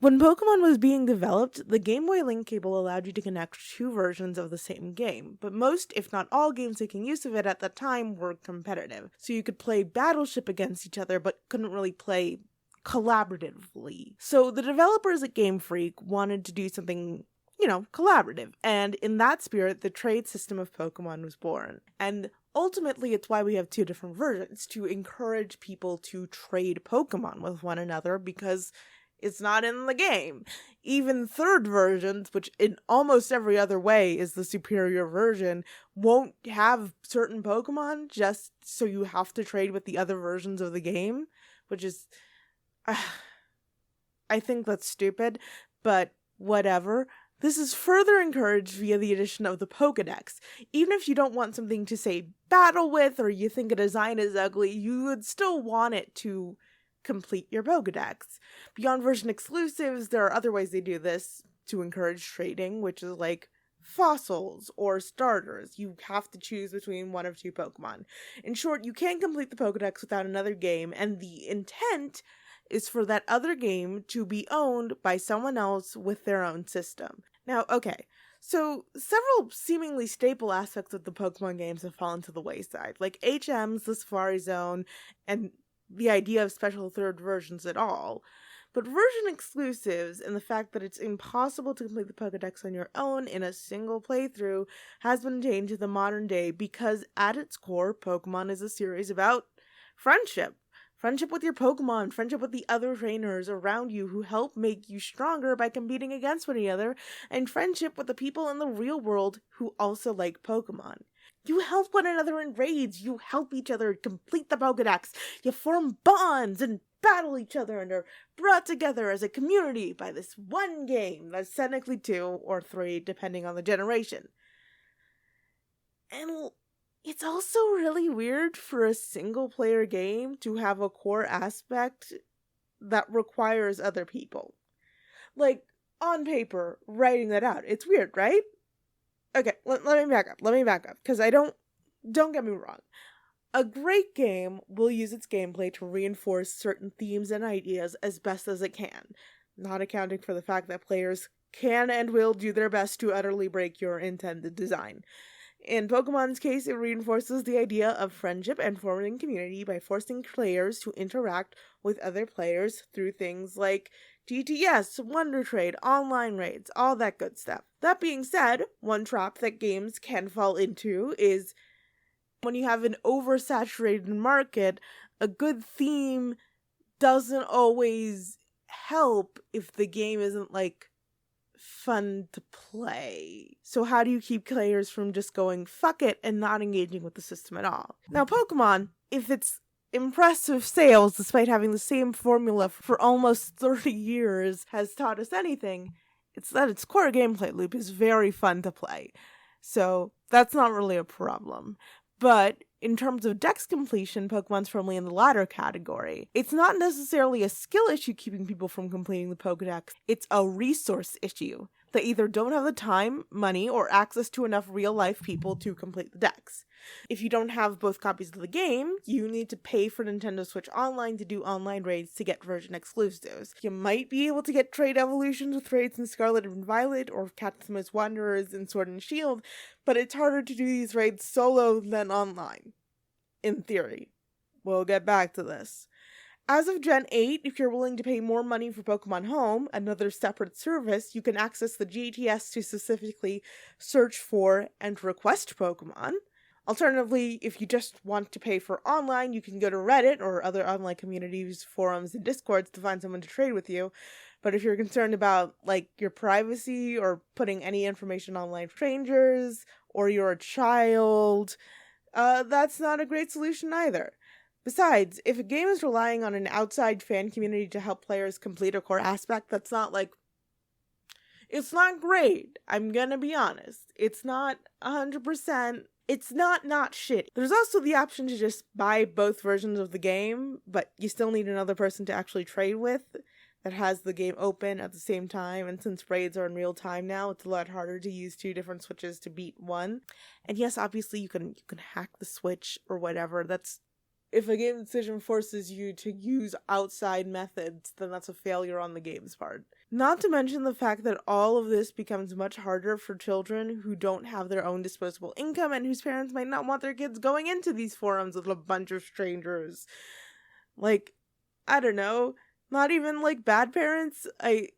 When Pokemon was being developed, the Game Boy link cable allowed you to connect two versions of the same game, but most, if not all, games making use of it at the time were competitive. So you could play Battleship against each other, but couldn't really play collaboratively. So the developers at Game Freak wanted to do something, collaborative, and in that spirit, the trade system of Pokemon was born. And ultimately, it's why we have two different versions, to encourage people to trade Pokemon with one another, because it's not in the game. Even third versions, which in almost every other way is the superior version, won't have certain Pokemon just so you have to trade with the other versions of the game, which is... I think that's stupid, but whatever. This is further encouraged via the addition of the Pokedex. Even if you don't want something to, say, battle with, or you think a design is ugly, you would still want it to complete your Pokedex. Beyond version exclusives, there are other ways they do this to encourage trading, which is like fossils or starters. You have to choose between one of two Pokemon. In short, you can't complete the Pokedex without another game, and the intent is for that other game to be owned by someone else with their own system. Now, okay, so several seemingly staple aspects of the Pokemon games have fallen to the wayside, like HMs, the Safari Zone, and the idea of special third versions at all. But version exclusives and the fact that it's impossible to complete the Pokedex on your own in a single playthrough has been changed to the modern day because at its core, Pokemon is a series about friendship. Friendship with your Pokemon, friendship with the other trainers around you who help make you stronger by competing against one another, and friendship with the people in the real world who also like Pokemon. You help one another in raids, you help each other complete the Pokedex, you form bonds and battle each other and are brought together as a community by this one game that's technically 2 or 3 depending on the generation. And it's also really weird for a single-player game to have a core aspect that requires other people. Like, on paper, writing that out. It's weird, right? Okay, let me back up, because don't get me wrong. A great game will use its gameplay to reinforce certain themes and ideas as best as it can, not accounting for the fact that players can and will do their best to utterly break your intended design. In Pokemon's case, it reinforces the idea of friendship and forming community by forcing players to interact with other players through things like GTS, Wonder Trade, online raids, all that good stuff. That being said, one trap that games can fall into is when you have an oversaturated market, a good theme doesn't always help if the game isn't, fun to play. So how do you keep players from just going, fuck it, and not engaging with the system at all? Now, Pokemon, if its impressive sales, despite having the same formula for almost 30 years, has taught us anything, it's that its core gameplay loop is very fun to play. So that's not really a problem. But in terms of dex completion, Pokemon's firmly in the latter category. It's not necessarily a skill issue keeping people from completing the Pokedex, it's a resource issue. They either don't have the time, money, or access to enough real-life people to complete the dex. If you don't have both copies of the game, you need to pay for Nintendo Switch Online to do online raids to get version exclusives. You might be able to get trade evolutions with raids in Scarlet and Violet, or catch them as Wanderers in Sword and Shield, but it's harder to do these raids solo than online. In theory. We'll get back to this. As of Gen 8, if you're willing to pay more money for Pokemon Home, another separate service, you can access the GTS to specifically search for and request Pokemon. Alternatively, if you just want to pay for online, you can go to Reddit or other online communities, forums, and Discords to find someone to trade with you. But if you're concerned about, your privacy or putting any information online for strangers, or you're a child, that's not a great solution either. Besides, if a game is relying on an outside fan community to help players complete a core aspect, that's not it's not great. I'm gonna be honest. It's not 100%. It's not shit. There's also the option to just buy both versions of the game, but you still need another person to actually trade with that has the game open at the same time, and since raids are in real time now, it's a lot harder to use 2 different switches to beat one. And yes, obviously you can hack the switch or whatever. That's if a game decision forces you to use outside methods, then that's a failure on the game's part. Not to mention the fact that all of this becomes much harder for children who don't have their own disposable income and whose parents might not want their kids going into these forums with a bunch of strangers. Like, I don't know, not even like bad parents. I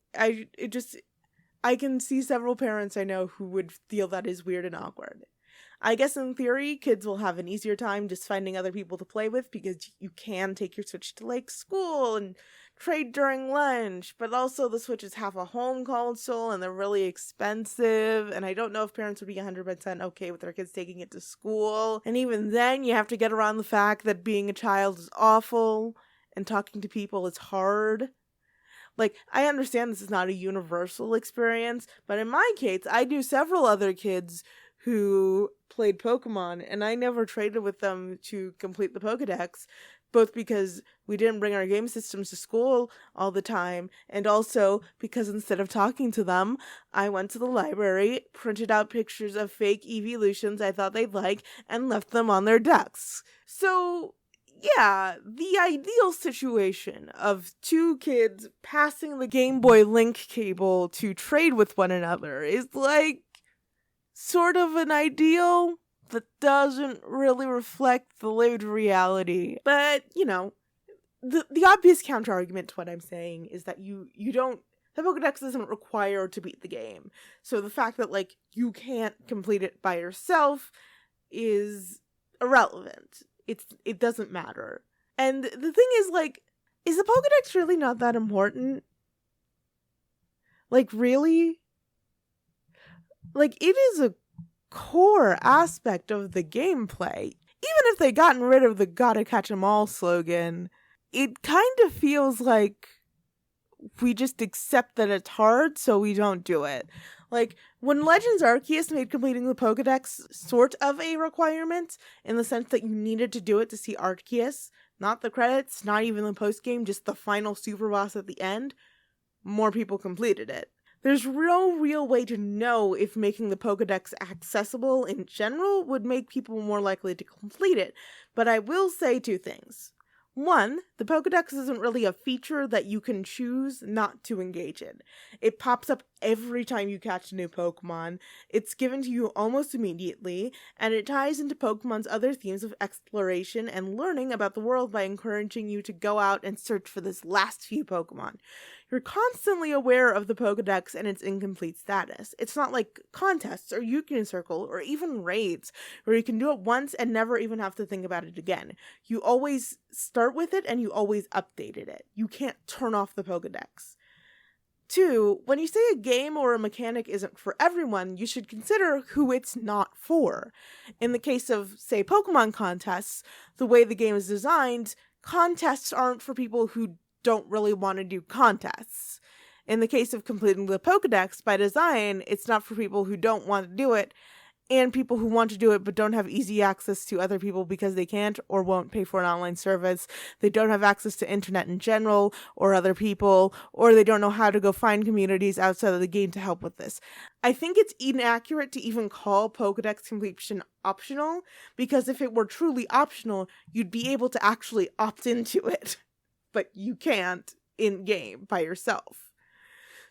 can see several parents I know who would feel that is weird and awkward. I guess in theory, kids will have an easier time just finding other people to play with because you can take your Switch to like school and trade during lunch, but also the Switch is half a home console and they're really expensive, and I don't know if parents would be 100% okay with their kids taking it to school. And even then, you have to get around the fact that being a child is awful and talking to people is hard. Like, I understand this is not a universal experience, but in my case, I knew several other kids who played Pokemon, and I never traded with them to complete the Pokedex, both because we didn't bring our game systems to school all the time, and also because instead of talking to them, I went to the library, printed out pictures of fake evolutions I thought they'd like, and left them on their desks. So, yeah, the ideal situation of two kids passing the Game Boy Link cable to trade with one another is like sort of an ideal that doesn't really reflect the lived reality. But, you know, the obvious counter-argument to what I'm saying is that you don't, the Pokedex doesn't require to beat the game. So the fact that, like, you can't complete it by yourself is irrelevant. It doesn't matter. And the thing is, like, is the Pokedex really not that important? Like, really? Like, it is a core aspect of the gameplay. Even if they gotten rid of the gotta catch 'em all slogan, it kind of feels like we just accept that it's hard, so we don't do it. Like, when Legends Arceus made completing the Pokedex sort of a requirement, in the sense that you needed to do it to see Arceus, not the credits, not even the post-game, just the final super boss at the end, more people completed it. There's no real way to know if making the Pokedex accessible in general would make people more likely to complete it, but I will say two things. One, the Pokedex isn't really a feature that you can choose not to engage in. It pops up every time you catch a new Pokemon, it's given to you almost immediately, and it ties into Pokemon's other themes of exploration and learning about the world by encouraging you to go out and search for this last few Pokemon. You're constantly aware of the Pokedex and its incomplete status. It's not like contests or Yukon Circle or even raids, where you can do it once and never even have to think about it again. You always start with it and you always updated it. You can't turn off the Pokedex. Two, when you say a game or a mechanic isn't for everyone, you should consider who it's not for. In the case of, say, Pokemon contests, the way the game is designed, contests aren't for people who don't really want to do contests. In the case of completing the Pokedex, by design, it's not for people who don't want to do it, and people who want to do it but don't have easy access to other people because they can't or won't pay for an online service, they don't have access to internet in general or other people, or they don't know how to go find communities outside of the game to help with this. I think it's inaccurate to even call Pokedex completion optional, because if it were truly optional, you'd be able to actually opt into it. But you can't in-game by yourself.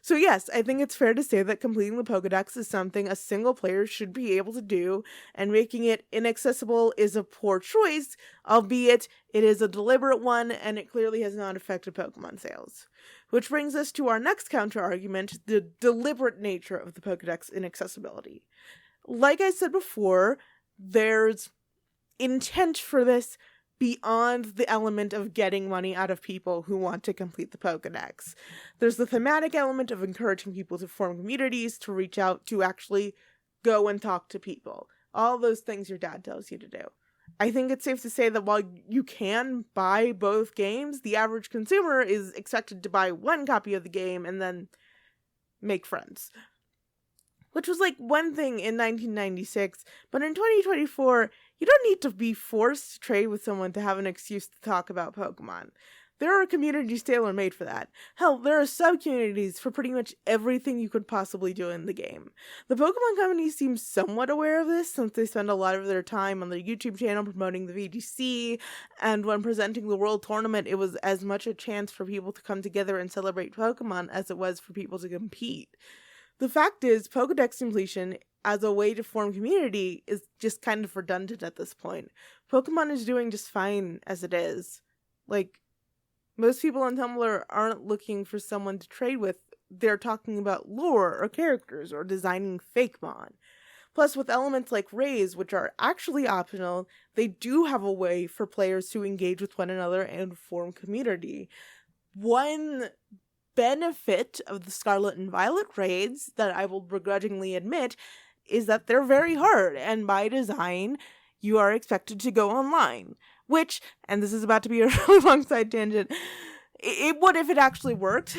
So yes, I think it's fair to say that completing the Pokedex is something a single player should be able to do, and making it inaccessible is a poor choice, albeit it is a deliberate one, and it clearly has not affected Pokemon sales. Which brings us to our next counter-argument, the deliberate nature of the Pokedex inaccessibility. Like I said before, there's intent for this beyond the element of getting money out of people who want to complete the Pokedex. There's the thematic element of encouraging people to form communities, to reach out, to actually go and talk to people. All those things your dad tells you to do. I think it's safe to say that while you can buy both games, the average consumer is expected to buy one copy of the game and then make friends. Which was like one thing in 1996, but in 2024, you don't need to be forced to trade with someone to have an excuse to talk about Pokemon. There are communities tailor-made for that. Hell, there are sub-communities for pretty much everything you could possibly do in the game. The Pokemon Company seems somewhat aware of this, since they spend a lot of their time on their YouTube channel promoting the VGC, and when presenting the World Tournament, it was as much a chance for people to come together and celebrate Pokemon as it was for people to compete. The fact is, Pokedex completion as a way to form community is just kind of redundant at this point. Pokemon is doing just fine as it is. Like, most people on Tumblr aren't looking for someone to trade with. They're talking about lore or characters or designing Fakemon. Plus, with elements like raids, which are actually optional, they do have a way for players to engage with one another and form community. One benefit of the Scarlet and Violet raids that I will begrudgingly admit is that they're very hard, and by design, you are expected to go online. Which, and this is about to be a really long side tangent, it would if it actually worked.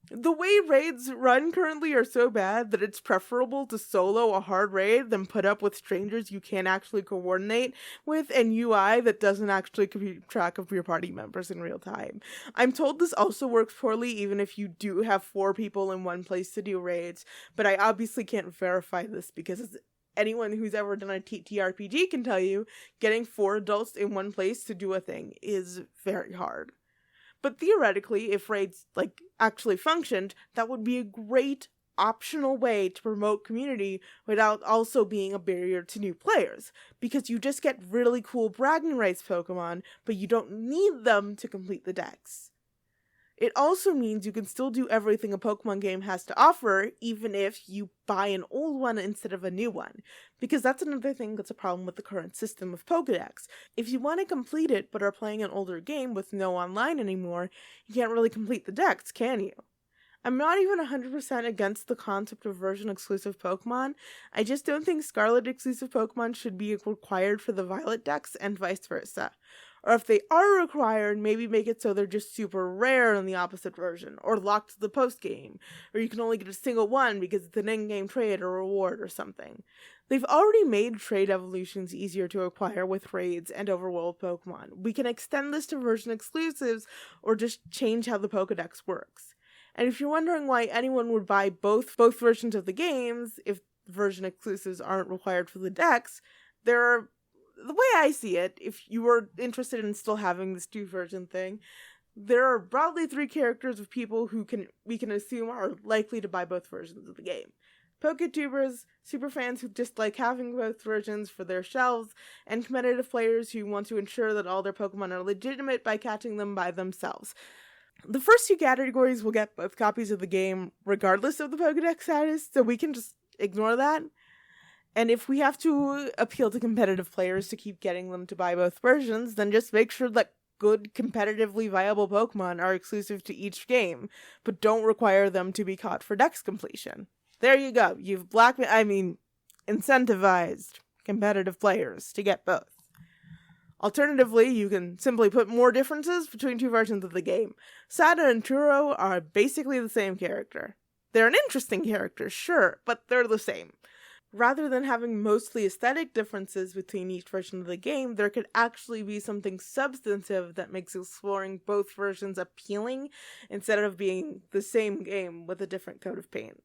The way raids run currently are so bad that it's preferable to solo a hard raid than put up with strangers you can't actually coordinate with and UI that doesn't actually keep track of your party members in real time. I'm told this also works poorly even if you do have 4 people in one place to do raids, but I obviously can't verify this because anyone who's ever done a TTRPG can tell you getting 4 adults in one place to do a thing is very hard. But theoretically, if raids, actually functioned, that would be a great optional way to promote community without also being a barrier to new players, because you just get really cool bragging rights Pokemon, but you don't need them to complete the dex. It also means you can still do everything a Pokemon game has to offer, even if you buy an old one instead of a new one. Because that's another thing that's a problem with the current system of Pokedex. If you want to complete it, but are playing an older game with no online anymore, you can't really complete the dex, can you? I'm not even 100% against the concept of version-exclusive Pokemon. I just don't think Scarlet-exclusive Pokemon should be required for the Violet dex, and vice versa. Or if they are required, maybe make it so they're just super rare in the opposite version, or locked to the post-game, or you can only get a single one because it's an in-game trade or reward or something. They've already made trade evolutions easier to acquire with raids and overworld Pokemon. We can extend this to version exclusives, or just change how the Pokedex works. And if you're wondering why anyone would buy both versions of the games, if version exclusives aren't required for the dex, the way I see it, if you were interested in still having this 2-version thing, there are broadly 3 characters of people who we can assume are likely to buy both versions of the game. Poketubers, superfans who just like having both versions for their shelves, and competitive players who want to ensure that all their Pokemon are legitimate by catching them by themselves. The first 2 categories will get both copies of the game regardless of the Pokedex status, so we can just ignore that. And if we have to appeal to competitive players to keep getting them to buy both versions, then just make sure that good, competitively viable Pokemon are exclusive to each game, but don't require them to be caught for dex completion. There you go. You've incentivized competitive players to get both. Alternatively, you can simply put more differences between 2 versions of the game. Sada and Turo are basically the same character. They're an interesting character, sure, but they're the same. Rather than having mostly aesthetic differences between each version of the game, there could actually be something substantive that makes exploring both versions appealing instead of being the same game with a different coat of paint.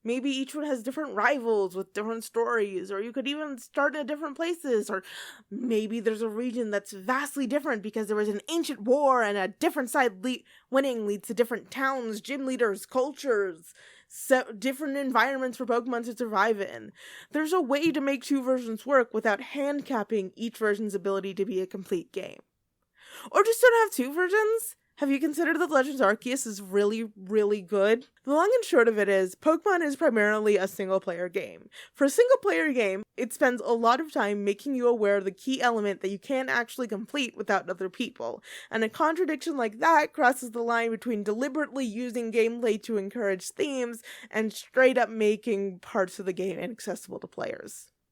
Maybe each one has different rivals with different stories, or you could even start in different places, or maybe there's a region that's vastly different because there was an ancient war and a different side winning leads to different towns, gym leaders, cultures, different environments for Pokemon to survive in. There's a way to make 2 versions work without hand-capping each version's ability to be a complete game. Or just don't have 2 versions? Have you considered that Legends Arceus is really, really good? The long and short of it is, Pokemon is primarily a single-player game. For a single-player game, it spends a lot of time making you aware of the key element that you can't actually complete without other people, and a contradiction like that crosses the line between deliberately using gameplay to encourage themes and straight-up making parts of the game inaccessible to players.